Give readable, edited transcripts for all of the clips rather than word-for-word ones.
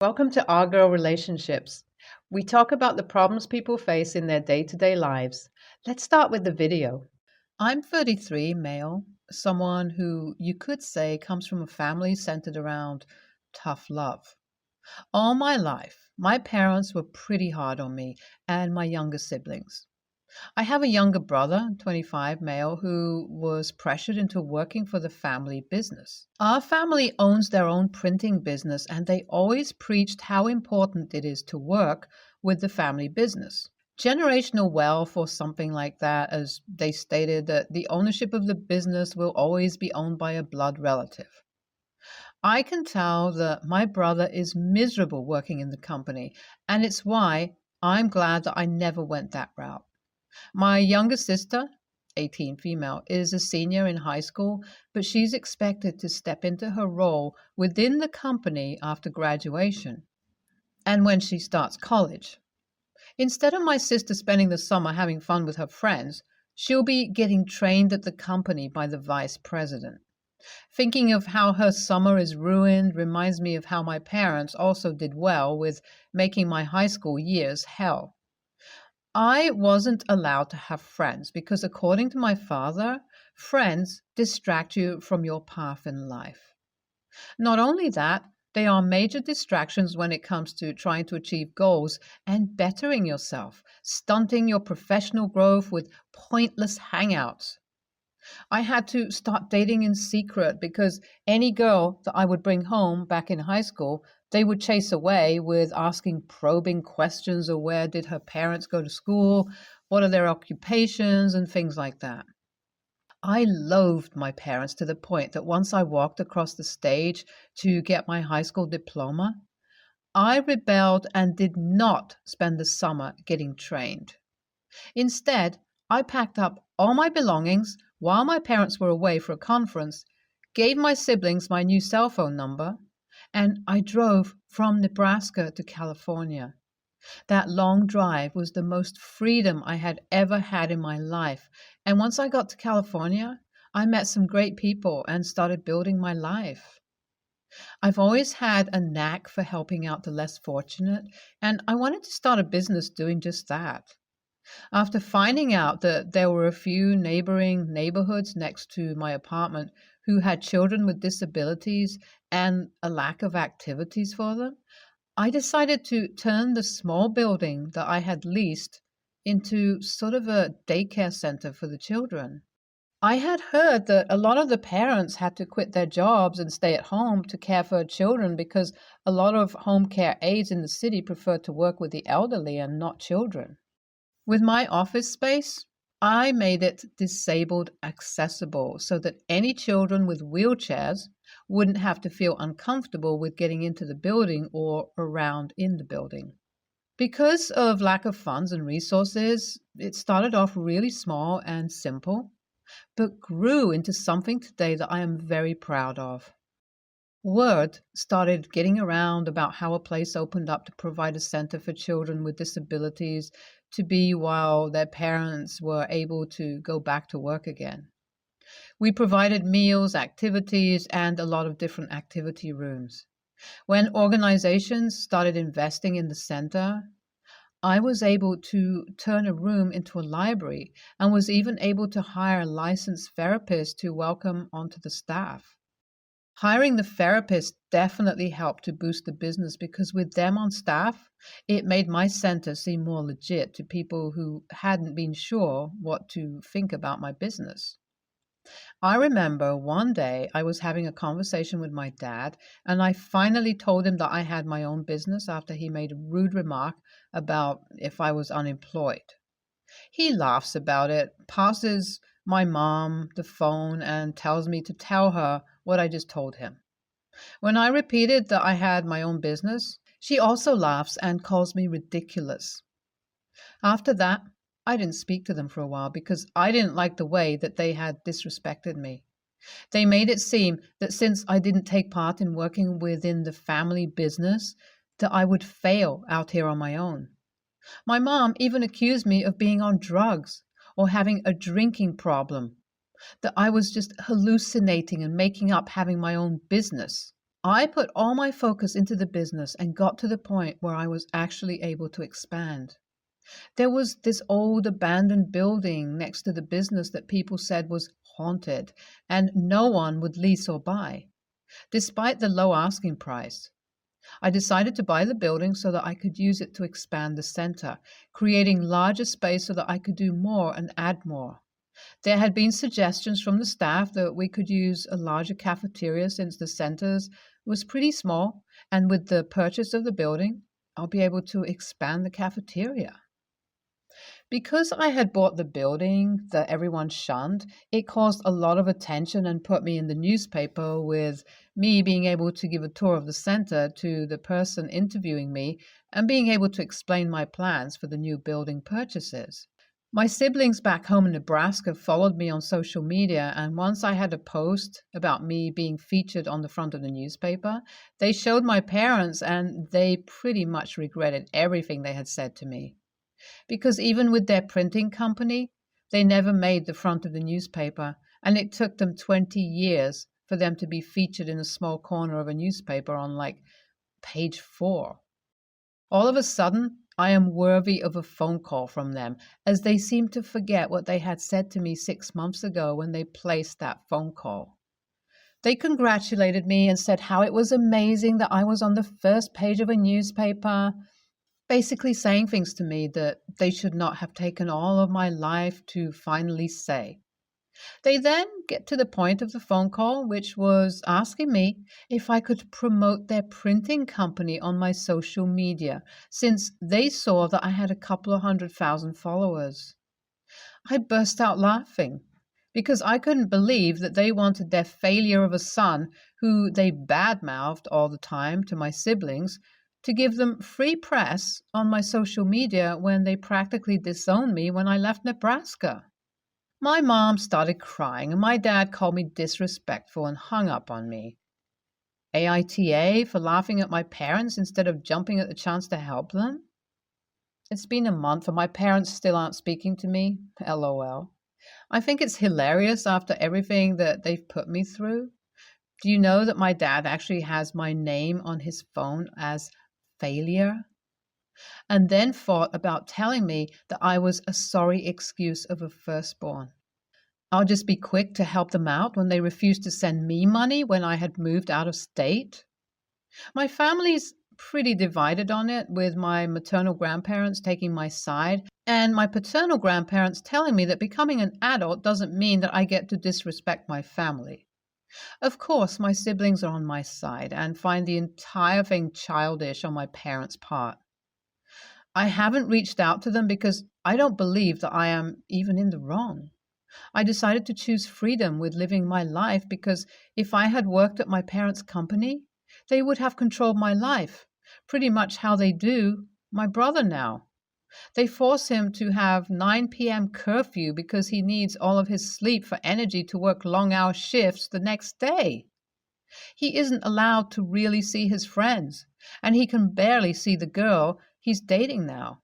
Welcome to Our Girl Relationships. We talk about the problems people face in their day to day lives. Let's start with the video. I'm 33, male, someone who you could say comes from a family centered around tough love. All my life, my parents were pretty hard on me and my younger siblings. I have a younger brother, 25, male, who was pressured into working for the family business. Our family owns their own printing business, and they always preached how important it is to work with the family business. Generational wealth or something like that, as they stated that the ownership of the business will always be owned by a blood relative. I can tell that my brother is miserable working in the company, and it's why I'm glad that I never went that route. My younger sister, 18 female, is a senior in high school, but she's expected to step into her role within the company after graduation and when she starts college. Instead of my sister spending the summer having fun with her friends, she'll be getting trained at the company by the vice president. Thinking of how her summer is ruined reminds me of how my parents also did well with making my high school years hell. I wasn't allowed to have friends because, according to my father, friends distract you from your path in life. Not only that, they are major distractions when it comes to trying to achieve goals and bettering yourself, stunting your professional growth with pointless hangouts. I had to start dating in secret because any girl that I would bring home back in high school, they would chase away with asking probing questions of where did her parents go to school, what are their occupations, and things like that. I loathed my parents to the point that once I walked across the stage to get my high school diploma, I rebelled and did not spend the summer getting trained. Instead, I packed up all my belongings while my parents were away for a conference, gave my siblings my new cell phone number, and I drove from Nebraska to California. That long drive was the most freedom I had ever had in my life. And once I got to California, I met some great people and started building my life. I've always had a knack for helping out the less fortunate, and I wanted to start a business doing just that. After finding out that there were a few neighboring neighborhoods next to my apartment who had children with disabilities and a lack of activities for them, I decided to turn the small building that I had leased into sort of a daycare center for the children. I had heard that a lot of the parents had to quit their jobs and stay at home to care for children because a lot of home care aides in the city prefer to work with the elderly and not children. With my office space, I made it disabled accessible so that any children with wheelchairs wouldn't have to feel uncomfortable with getting into the building or around in the building. Because of lack of funds and resources, it started off really small and simple, but grew into something today that I am very proud of. Word started getting around about how a place opened up to provide a center for children with disabilities to be while their parents were able to go back to work again. We provided meals, activities, and a lot of different activity rooms. When organizations started investing in the center, I was able to turn a room into a library and was even able to hire licensed therapists to welcome onto the staff. Hiring the therapist definitely helped to boost the business because with them on staff, it made my center seem more legit to people who hadn't been sure what to think about my business. I remember one day I was having a conversation with my dad, and I finally told him that I had my own business after he made a rude remark about if I was unemployed. He laughs about it, passes my mom the phone, and tells me to tell her what I just told him. When I repeated that I had my own business, she also laughs and calls me ridiculous. After that, I didn't speak to them for a while because I didn't like the way that they had disrespected me. They made it seem that since I didn't take part in working within the family business, that I would fail out here on my own. My mom even accused me of being on drugs or having a drinking problem, that I was just hallucinating and making up having my own business. I put all my focus into the business and got to the point where I was actually able to expand. There was this old abandoned building next to the business that people said was haunted and no one would lease or buy, despite the low asking price. I decided to buy the building so that I could use it to expand the center, creating larger space so that I could do more and add more. There had been suggestions from the staff that we could use a larger cafeteria since the centers was pretty small, and with the purchase of the building, I'll be able to expand the cafeteria. Because I had bought the building that everyone shunned, it caused a lot of attention and put me in the newspaper with me being able to give a tour of the center to the person interviewing me and being able to explain my plans for the new building purchases. My siblings back home in Nebraska followed me on social media, and once I had a post about me being featured on the front of the newspaper, they showed my parents and they pretty much regretted everything they had said to me. Because even with their printing company, they never made the front of the newspaper, and it took them 20 years for them to be featured in a small corner of a newspaper on like page 4. All of a sudden, I am worthy of a phone call from them, as they seem to forget what they had said to me 6 months ago when they placed that phone call. They congratulated me and said how it was amazing that I was on the first page of a newspaper, basically saying things to me that they should not have taken all of my life to finally say. They then get to the point of the phone call, which was asking me if I could promote their printing company on my social media, since they saw that I had a couple of 100,000 followers. I burst out laughing because I couldn't believe that they wanted their failure of a son, who they badmouthed all the time to my siblings, to give them free press on my social media when they practically disowned me when I left Nebraska. My mom started crying and my dad called me disrespectful and hung up on me. AITA for laughing at my parents instead of jumping at the chance to help them? It's been a month and my parents still aren't speaking to me. LOL. I think it's hilarious after everything that they've put me through. Do you know that my dad actually has my name on his phone as failure? And then thought about telling me that I was a sorry excuse of a firstborn. I'll just be quick to help them out when they refused to send me money when I had moved out of state. My family's pretty divided on it, with my maternal grandparents taking my side and my paternal grandparents telling me that becoming an adult doesn't mean that I get to disrespect my family. Of course, my siblings are on my side and find the entire thing childish on my parents' part. I haven't reached out to them because I don't believe that I am even in the wrong. I decided to choose freedom with living my life because if I had worked at my parents' company, they would have controlled my life, pretty much how they do my brother now. They force him to have 9 p.m. curfew because he needs all of his sleep for energy to work long-hour shifts the next day. He isn't allowed to really see his friends, and he can barely see the girl he's dating now.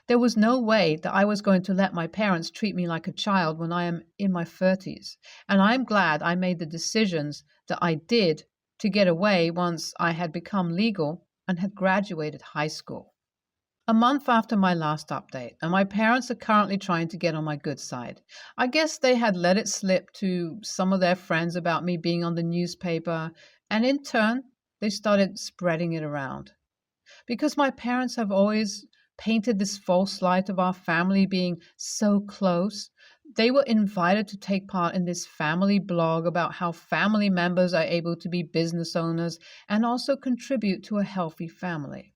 There was no way that I was going to let my parents treat me like a child when I am in my 30s, and I'm glad I made the decisions that I did to get away once I had become legal and had graduated high school. A month after my last update, and my parents are currently trying to get on my good side. I guess they had let it slip to some of their friends about me being on the newspaper, and in turn, they started spreading it around. Because my parents have always painted this false light of our family being so close, they were invited to take part in this family blog about how family members are able to be business owners and also contribute to a healthy family.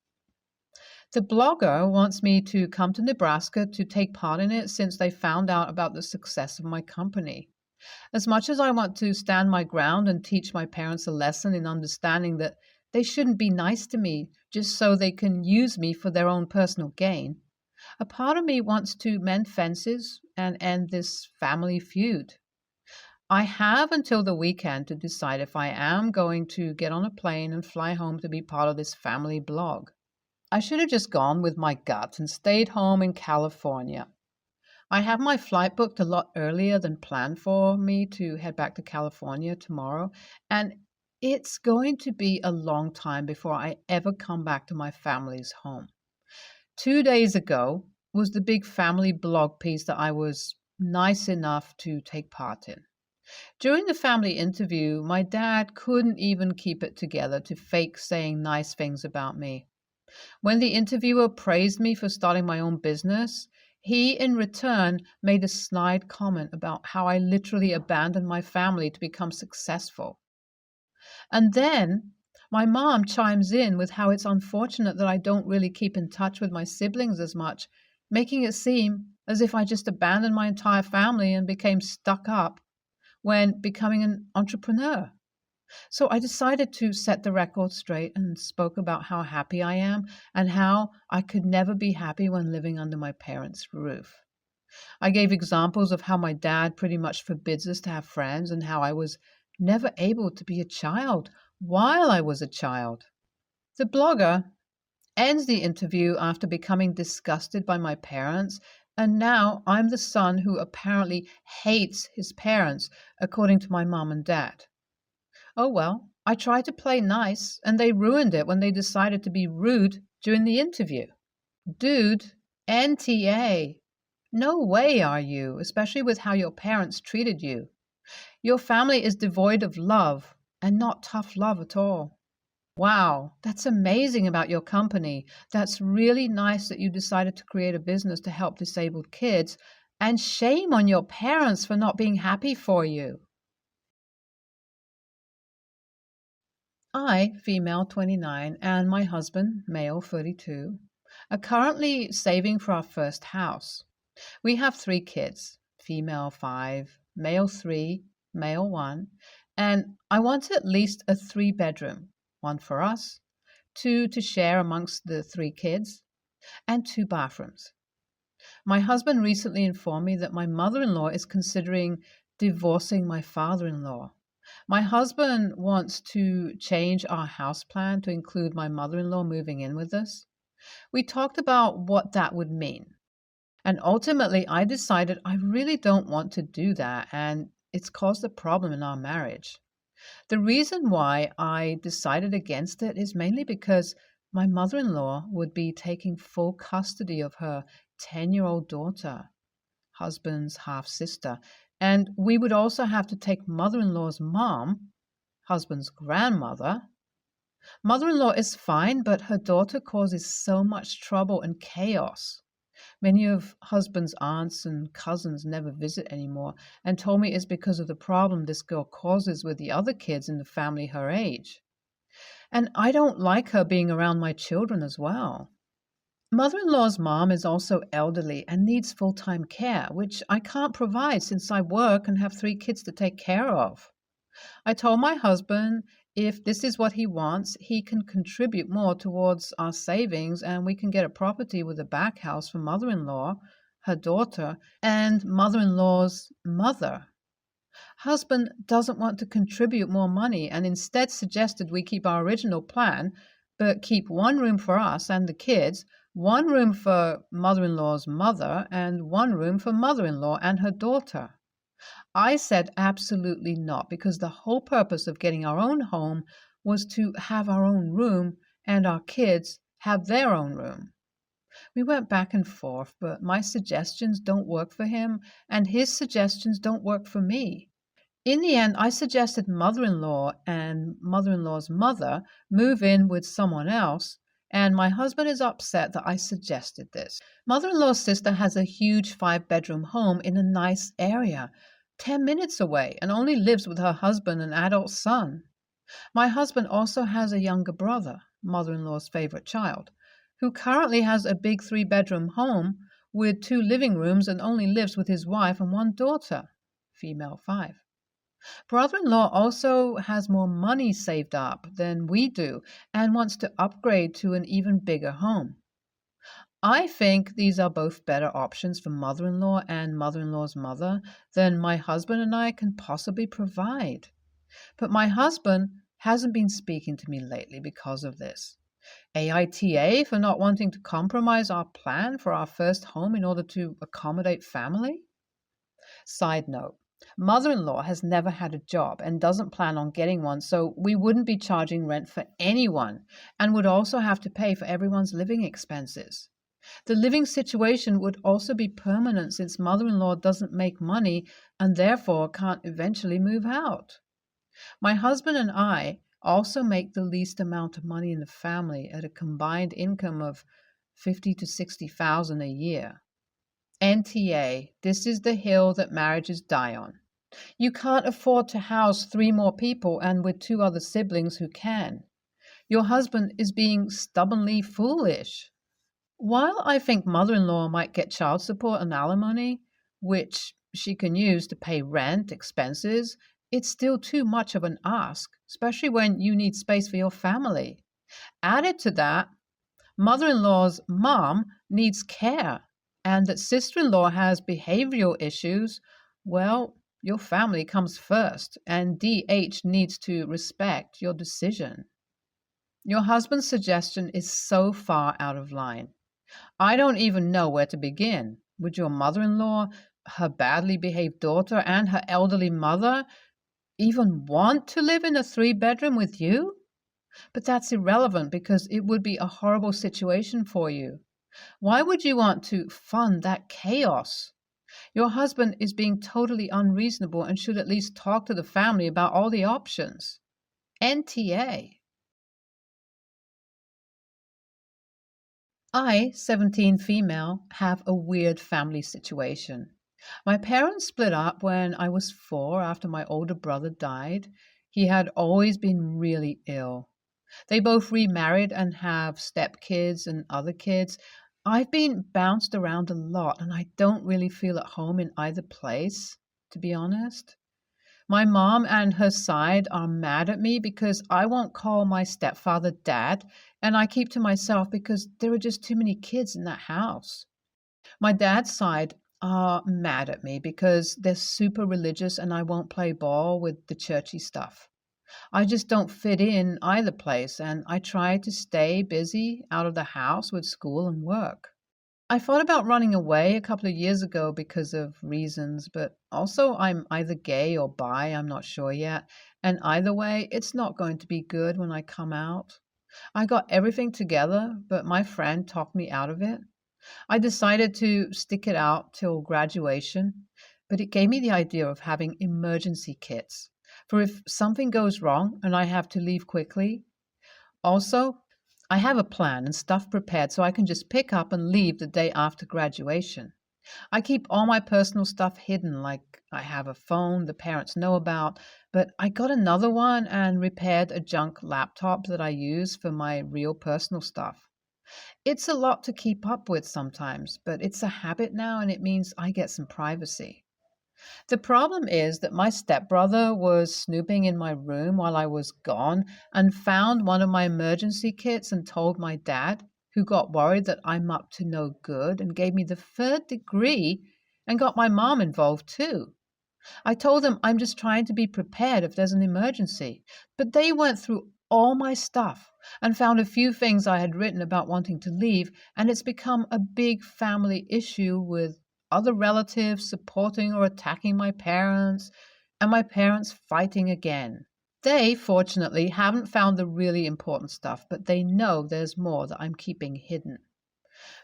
The blogger wants me to come to Nebraska to take part in it since they found out about the success of my company. As much as I want to stand my ground and teach my parents a lesson in understanding that they shouldn't be nice to me just so they can use me for their own personal gain, a part of me wants to mend fences and end this family feud. I have until the weekend to decide if I am going to get on a plane and fly home to be part of this family blog. I should have just gone with my gut and stayed home in California. I have my flight booked a lot earlier than planned for me to head back to California tomorrow, and It's going to be a long time before I ever come back to my family's home. 2 days ago was the big family blog piece that I was nice enough to take part in. During the family interview, my dad couldn't even keep it together to fake saying nice things about me. When the interviewer praised me for starting my own business, he in return made a snide comment about how I literally abandoned my family to become successful. And then my mom chimes in with how it's unfortunate that I don't really keep in touch with my siblings as much, making it seem as if I just abandoned my entire family and became stuck up when becoming an entrepreneur. So I decided to set the record straight and spoke about how happy I am and how I could never be happy when living under my parents' roof. I gave examples of how my dad pretty much forbids us to have friends and how I was never able to be a child while I was a child. The blogger ends the interview after becoming disgusted by my parents, and now I'm the son who apparently hates his parents, according to my mom and dad. Oh well, I tried to play nice, and they ruined it when they decided to be rude during the interview. Dude, NTA. No way are you, especially with how your parents treated you. Your family is devoid of love, and not tough love at all. Wow, that's amazing about your company. That's really nice that you decided to create a business to help disabled kids, and shame on your parents for not being happy for you. I, female 29, and my husband, male 32, are currently saving for our first house. We have 3 kids, female 5, male 3, male 1, and I want at least a 3-bedroom, one for us, 2 to share amongst the 3 kids, and 2 bathrooms. My husband recently informed me that my mother-in-law is considering divorcing my father-in-law. My husband wants to change our house plan to include my mother-in-law moving in with us. We talked about what that would mean. And ultimately, I decided I really don't want to do that, and it's caused a problem in our marriage. The reason why I decided against it is mainly because my mother-in-law would be taking full custody of her 10-year-old daughter, husband's half-sister, and we would also have to take mother-in-law's mom, husband's grandmother. Mother-in-law is fine, but her daughter causes so much trouble and chaos. Many of husband's aunts and cousins never visit anymore and told me it's because of the problem this girl causes with the other kids in the family her age. And I don't like her being around my children as well. Mother-in-law's mom is also elderly and needs full-time care, which I can't provide since I work and have 3 kids to take care of. I told my husband if this is what he wants, he can contribute more towards our savings and we can get a property with a back house for mother-in-law, her daughter, and mother-in-law's mother. Husband doesn't want to contribute more money and instead suggested we keep our original plan, but keep 1 room for us and the kids, 1 room for mother-in-law's mother, and 1 room for mother-in-law and her daughter. I said absolutely not, because the whole purpose of getting our own home was to have our own room and our kids have their own room. We went back and forth, but my suggestions don't work for him, and his suggestions don't work for me. In the end, I suggested mother-in-law and mother-in-law's mother move in with someone else, and my husband is upset that I suggested this. Mother-in-law's sister has a huge 5-bedroom home in a nice area, 10 minutes away, and only lives with her husband and adult son. My husband also has a younger brother, mother-in-law's favorite child, who currently has a big 3-bedroom home with 2 living rooms and only lives with his wife and 1 daughter, female 5. Brother-in-law also has more money saved up than we do and wants to upgrade to an even bigger home. I think these are both better options for mother-in-law and mother-in-law's mother than my husband and I can possibly provide. But my husband hasn't been speaking to me lately because of this. AITA for not wanting to compromise our plan for our first home in order to accommodate family? Side note, Mother-in-law has never had a job and doesn't plan on getting one, so we wouldn't be charging rent for anyone and would also have to pay for everyone's living expenses. The living situation would also be permanent since mother-in-law doesn't make money and therefore can't eventually move out. My husband and I also make the least amount of money in the family at a combined income of 50 to 60,000 a year. NTA, this is the hill that marriages die on. You can't afford to house 3 more people and with 2 other siblings who can. Your husband is being stubbornly foolish. While I think mother-in-law might get child support and alimony, which she can use to pay rent, expenses, it's still too much of an ask, especially when you need space for your family. Added to that, mother-in-law's mom needs care, and that sister-in-law has behavioral issues, well, your family comes first, and DH needs to respect your decision. Your husband's suggestion is so far out of line. I don't even know where to begin. Would your mother-in-law, her badly behaved daughter, and her elderly mother even want to live in a 3-bedroom with you? But that's irrelevant because it would be a horrible situation for you. Why would you want to fund that chaos? Your husband is being totally unreasonable and should at least talk to the family about all the options. NTA. I, 17 female, have a weird family situation. My parents split up when I was 4 after my older brother died. He had always been really ill. They both remarried and have stepkids and other kids. I've been bounced around a lot and I don't really feel at home in either place, to be honest. My mom and her side are mad at me because I won't call my stepfather dad, and I keep to myself because there are just too many kids in that house. My dad's side are mad at me because they're super religious and I won't play ball with the churchy stuff. I just don't fit in either place, and I try to stay busy out of the house with school and work. I thought about running away a couple of years ago because of reasons, but also I'm either gay or bi, I'm not sure yet, and either way, it's not going to be good when I come out. I got everything together, but my friend talked me out of it. I decided to stick it out till graduation, but it gave me the idea of having emergency kits for if something goes wrong and I have to leave quickly. Also, I have a plan and stuff prepared so I can just pick up and leave the day after graduation. I keep all my personal stuff hidden, like I have a phone the parents know about, but I got another one and repaired a junk laptop that I use for my real personal stuff. It's a lot to keep up with sometimes, but it's a habit now and it means I get some privacy. The problem is that my stepbrother was snooping in my room while I was gone and found one of my emergency kits and told my dad, who got worried that I'm up to no good and gave me the 3rd degree and got my mom involved too. I told them I'm just trying to be prepared if there's an emergency, but they went through all my stuff and found a few things I had written about wanting to leave, and it's become a big family issue with other relatives supporting or attacking my parents, and my parents fighting again. They, fortunately, haven't found the really important stuff, but they know there's more that I'm keeping hidden.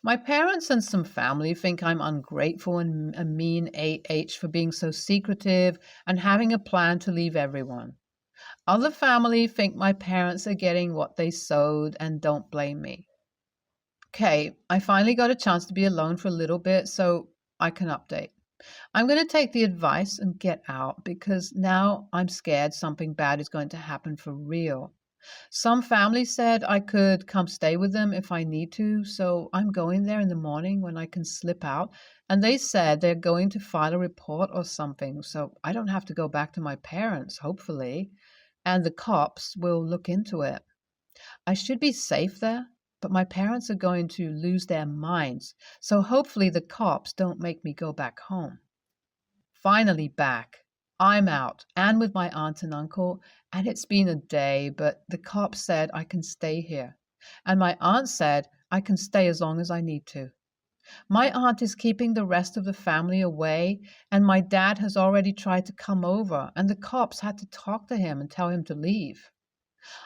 My parents and some family think I'm ungrateful and a mean AH for being so secretive and having a plan to leave everyone. Other family think my parents are getting what they sowed and don't blame me. Okay, I finally got a chance to be alone for a little bit so I can update. I'm going to take the advice and get out because now I'm scared something bad is going to happen for real. Some family said I could come stay with them if I need to, so I'm going there in the morning when I can slip out, and they said they're going to file a report or something, so I don't have to go back to my parents, hopefully, and the cops will look into it. I should be safe there, but my parents are going to lose their minds, so hopefully the cops don't make me go back home. Finally back. I'm out and with my aunt and uncle, and it's been a day, but the cops said I can stay here. And my aunt said I can stay as long as I need to. My aunt is keeping the rest of the family away, and my dad has already tried to come over, and the cops had to talk to him and tell him to leave.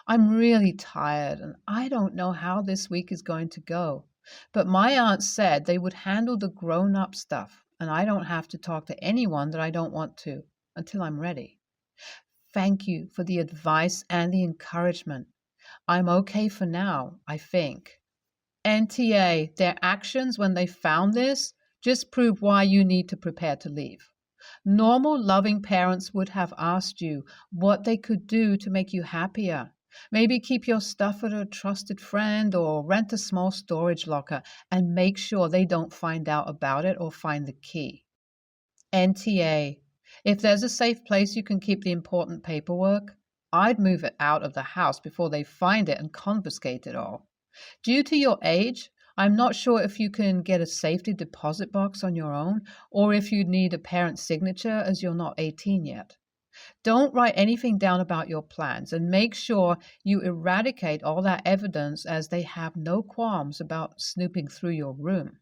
I'm really tired, and I don't know how this week is going to go. But my aunt said they would handle the grown up stuff, and I don't have to talk to anyone that I don't want to until I'm ready. Thank you for the advice and the encouragement. I'm okay for now, I think. NTA, their actions when they found this just prove why you need to prepare to leave. Normal, loving parents would have asked you what they could do to make you happier. Maybe keep your stuff at a trusted friend or rent a small storage locker and make sure they don't find out about it or find the key. NTA, if there's a safe place you can keep the important paperwork, I'd move it out of the house before they find it and confiscate it all. Due to your age, I'm not sure if you can get a safety deposit box on your own or if you'd need a parent's signature as you're not 18 yet. Don't write anything down about your plans and make sure you eradicate all that evidence as they have no qualms about snooping through your room.